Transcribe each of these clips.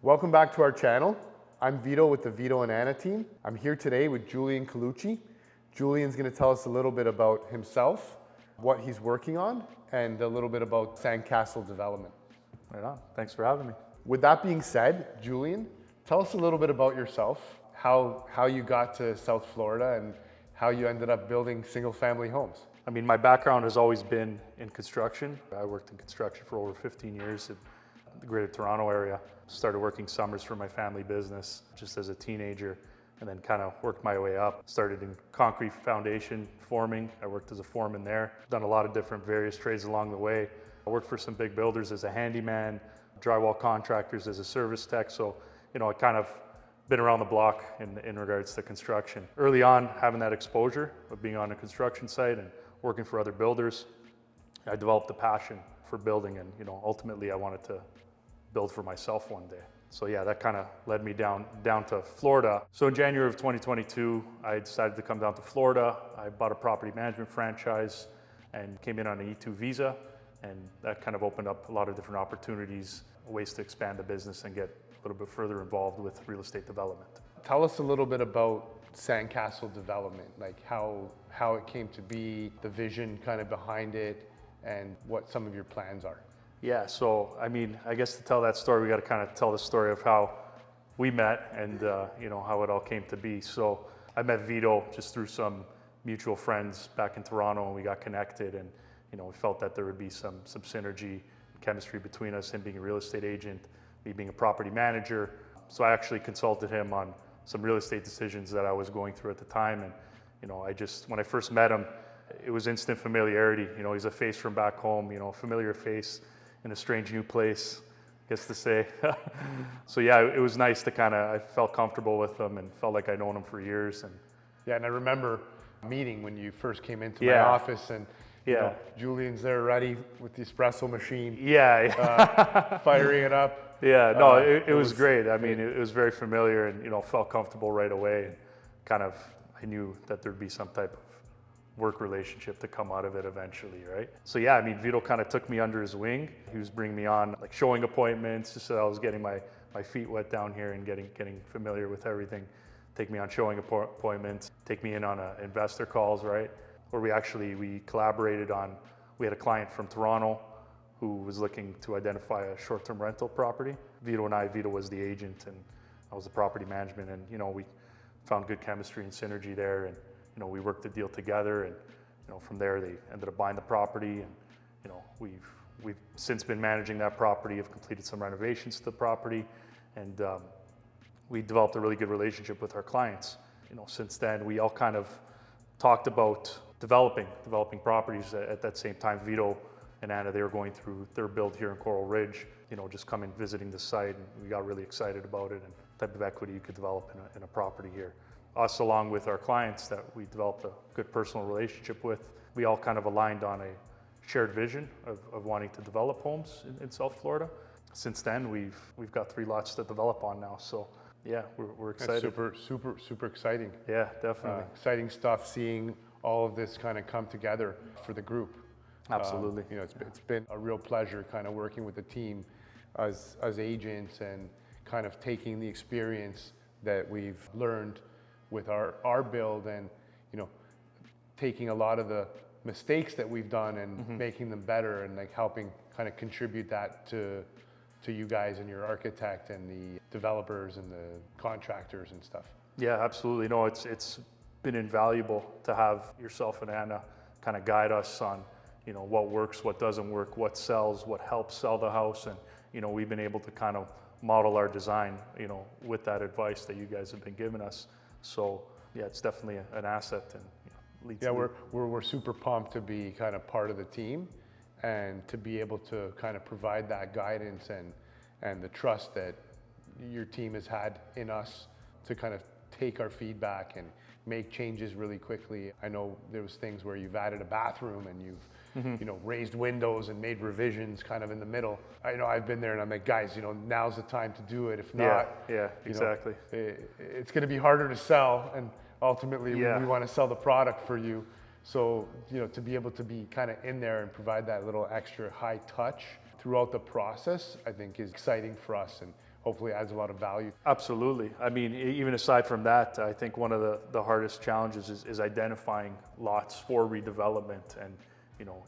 Welcome back to our channel. I'm Vito with the Vito and Anna team. I'm here today with Julian Colucci. Julian's going to tell us a little bit about himself, what he's working on, and a little bit about Sandcastle development. Right on. Thanks for having me. With that being said, Julian, tell us a little bit about yourself, how you got to South Florida and how you ended up building single family homes. I mean, my background has always been in construction. I worked in construction for over 15 years in the Greater Toronto area. Started working summers for my family business just as a teenager, and then kind of worked my way up. Started in concrete foundation forming. I worked as a foreman there. Done a lot of different various trades along the way. I worked for some big builders as a handyman, drywall contractors as a service tech. So, I kind of been around the block in regards to construction. Early on, having that exposure of being on a construction site and working for other builders, I developed a passion for building, and ultimately I wanted to build for myself one day. So yeah, that kind of led me down to Florida. So in January of 2022, I decided to come down to Florida. I bought a property management franchise and came in on an E2 visa, and that kind of opened up a lot of different opportunities, ways to expand the business and get a little bit further involved with real estate development. Tell us a little bit about Sandcastle development, like how it came to be, the vision kind of behind it, and what some of your plans are. Yeah, so I mean, I guess to tell that story, we got to kind of tell the story of how we met and how it all came to be. So I met Vito just through some mutual friends back in Toronto, and we got connected, and we felt that there would be some synergy, chemistry between us, him being a real estate agent, me being a property manager. So I actually consulted him on some real estate decisions that I was going through at the time, and when I first met him, it was instant familiarity. He's a face from back home, familiar face in a strange new place, I guess to say. So yeah, it was nice to I felt comfortable with him and felt like I'd known him for years. And yeah, and I remember meeting when you first came into my office, and Julian's there ready with the espresso machine. Firing it up. Yeah, no, it was great. I mean, it was very familiar, and felt comfortable right away. And I knew that there'd be some type of work relationship to come out of it eventually, right? So yeah, I mean, Vito kind of took me under his wing. He was bringing me on like showing appointments, just so I was getting my feet wet down here and getting familiar with everything. Take me on showing appointments, take me in on investor calls, right? Where we collaborated on, we had a client from Toronto who was looking to identify a short-term rental property. Vito was the agent and I was the property management, and we found good chemistry and synergy there, and we worked the deal together, and from there they ended up buying the property, and we've since been managing that property, have completed some renovations to the property, and we developed a really good relationship with our clients. Since then we all kind of talked about developing properties. At that same time, Vito and Anna, they were going through their build here in Coral Ridge, just coming visiting the site, and we got really excited about it and the type of equity you could develop in a property here. Us, along with our clients that we developed a good personal relationship with, we all kind of aligned on a shared vision of wanting to develop homes in South Florida. Since then, we've got 3 lots to develop on now. So yeah, we're excited. That's super exciting. Yeah, definitely. Exciting stuff, seeing all of this kind of come together for the group. Absolutely. It's been a real pleasure kind of working with the team as agents, and kind of taking the experience that we've learned with our build, and taking a lot of the mistakes that we've done and making them better, and like helping kind of contribute that to you guys and your architect and the developers and the contractors and stuff. Yeah, absolutely. No, it's been invaluable to have yourself and Anna kind of guide us on what works, what doesn't work, what sells, what helps sell the house, and we've been able to kind of model our design with that advice that you guys have been giving us. So yeah, it's definitely an asset, and we're super pumped to be kind of part of the team, and to be able to kind of provide that guidance and the trust that your team has had in us to kind of take our feedback and make changes really quickly. I know there was things where you've added a bathroom and you've raised windows and made revisions kind of in the middle. I know I've been there and I'm like, guys, now's the time to do it. If not, exactly. It's going to be harder to sell, and ultimately we want to sell the product for you. So, to be able to be kind of in there and provide that little extra high touch throughout the process, I think is exciting for us. And hopefully adds a lot of value. Absolutely. I mean, even aside from that, I think one of the hardest challenges is identifying lots for redevelopment. And,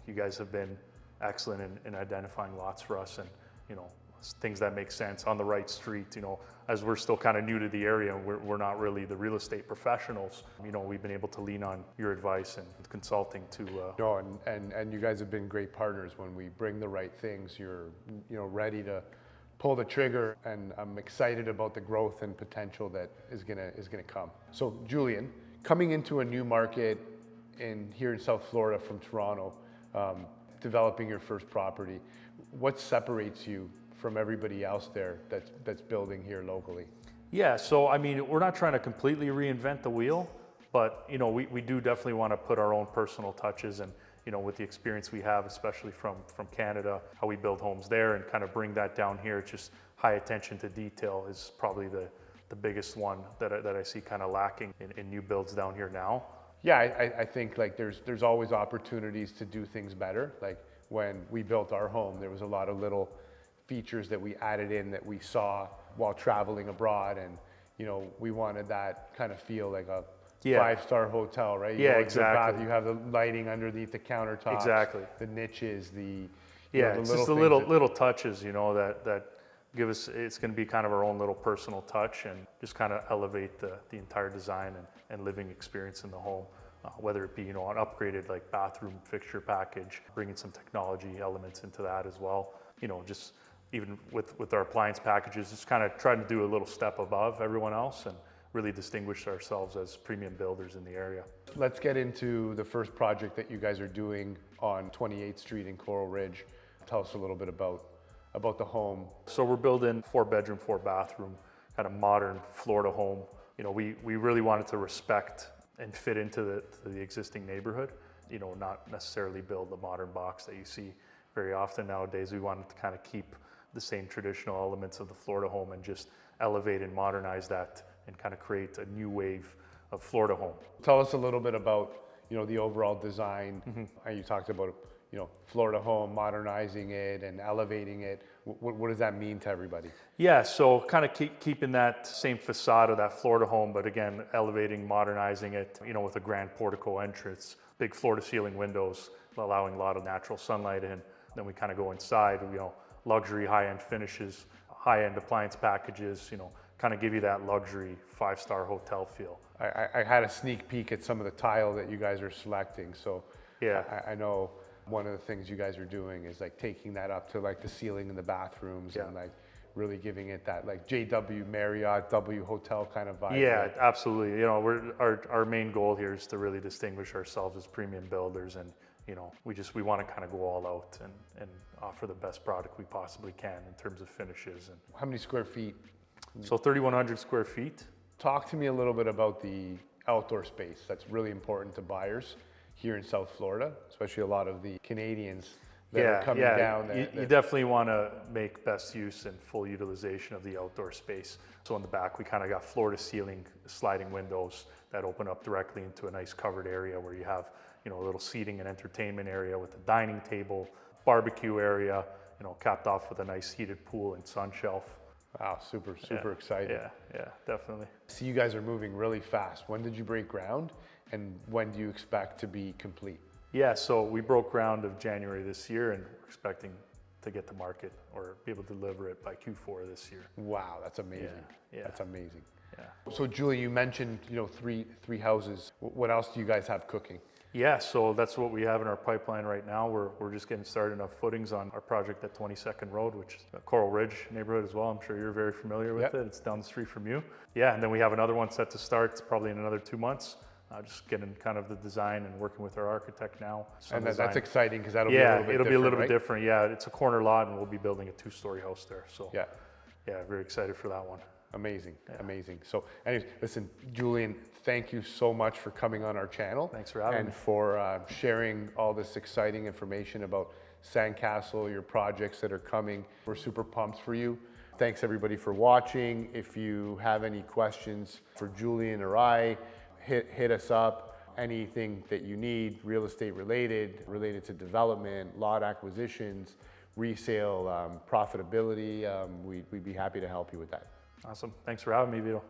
you guys have been excellent in identifying lots for us and, things that make sense on the right street. As we're still kind of new to the area and we're not really the real estate professionals, we've been able to lean on your advice and consulting to. No, and you guys have been great partners. When we bring the right things, you're ready to pull the trigger, and I'm excited about the growth and potential that is gonna come. So Julian, coming into a new market here in South Florida from Toronto, developing your first property, what separates you from everybody else there that's building here locally? Yeah, so I mean, we're not trying to completely reinvent the wheel, but we do definitely want to put our own personal touches and with the experience we have, especially from Canada, how we build homes there and kind of bring that down here. Just high attention to detail is probably the biggest one that I see kind of lacking in new builds down here now. Yeah, I think like there's always opportunities to do things better. Like when we built our home, there was a lot of little features that we added in that we saw while traveling abroad, and we wanted that kind of feel like a five-star hotel, right? Yeah, exactly. You have the lighting underneath the countertops, exactly, the niches, the it's just the little touches, that give us. It's going to be kind of our own little personal touch and just kind of elevate the entire design and living experience in the home. Whether it be an upgraded like bathroom fixture package, bringing some technology elements into that as well. Just even with our appliance packages, just kind of trying to do a little step above everyone else and really distinguish ourselves as premium builders in the area. Let's get into the first project that you guys are doing on 28th Street in Coral Ridge. Tell us a little bit about the home. So we're building 4-bedroom, 4-bathroom, kind of modern Florida home. We really wanted to respect and fit into the existing neighborhood. Not necessarily build the modern box that you see very often nowadays. We wanted to kind of keep the same traditional elements of the Florida home and just elevate and modernize that and kind of create a new wave of Florida home. Tell us a little bit about the overall design. You talked about Florida home, modernizing it and elevating it. What does that mean to everybody? Yeah, so kind of keeping that same facade of that Florida home, but again, elevating, modernizing it, with a grand portico entrance, big floor to ceiling windows, allowing a lot of natural sunlight in. Then we kind of go inside, luxury high-end finishes, high-end appliance packages, kind of give you that luxury 5-star hotel feel. I had a sneak peek at some of the tile that you guys are selecting. So yeah, I know one of the things you guys are doing is like taking that up to like the ceiling in the bathrooms and like really giving it that like JW Marriott W hotel kind of vibe. Yeah, right? absolutely. Our main goal here is to really distinguish ourselves as premium builders, and we want to kind of go all out and offer the best product we possibly can in terms of finishes. And How many square feet? so 3,100 square feet. Talk to me a little bit about the outdoor space. That's really important to buyers here in South Florida, especially a lot of the Canadians that are coming down. You definitely want to make best use and full utilization of the outdoor space. So in the back, we kind of got floor to ceiling sliding windows that open up directly into a nice covered area where you have a little seating and entertainment area with a dining table, barbecue area, capped off with a nice heated pool and sun shelf. Wow, super exciting. Yeah, definitely. So you guys are moving really fast. When did you break ground, and when do you expect to be complete? Yeah, so we broke ground of January this year, and we're expecting to get to market or be able to deliver it by Q4 this year. Wow, that's amazing. Yeah. That's amazing. Yeah. So Julie, you mentioned three houses. What else do you guys have cooking? Yeah, so that's what we have in our pipeline right now. We're just getting started on footings on our project at 22nd Road, which is a Coral Ridge neighborhood as well. I'm sure you're very familiar with it. It's down the street from you. Yeah, and then we have another one set to start probably in another 2 months. Just getting kind of the design and working with our architect now. And that's exciting because that'll be a little bit different. It'll be a little bit right? different. Yeah, it's a corner lot, and we'll be building a 2-story house there. So yeah, very excited for that one. Amazing. So anyways, listen, Julian, thank you so much for coming on our channel. Thanks for having me. And for sharing all this exciting information about Sandcastle, your projects that are coming. We're super pumped for you. Thanks everybody for watching. If you have any questions for Julian or I, hit us up. Anything that you need, real estate related to development, lot acquisitions, resale profitability, we'd be happy to help you with that. Awesome. Thanks for having me, Vito.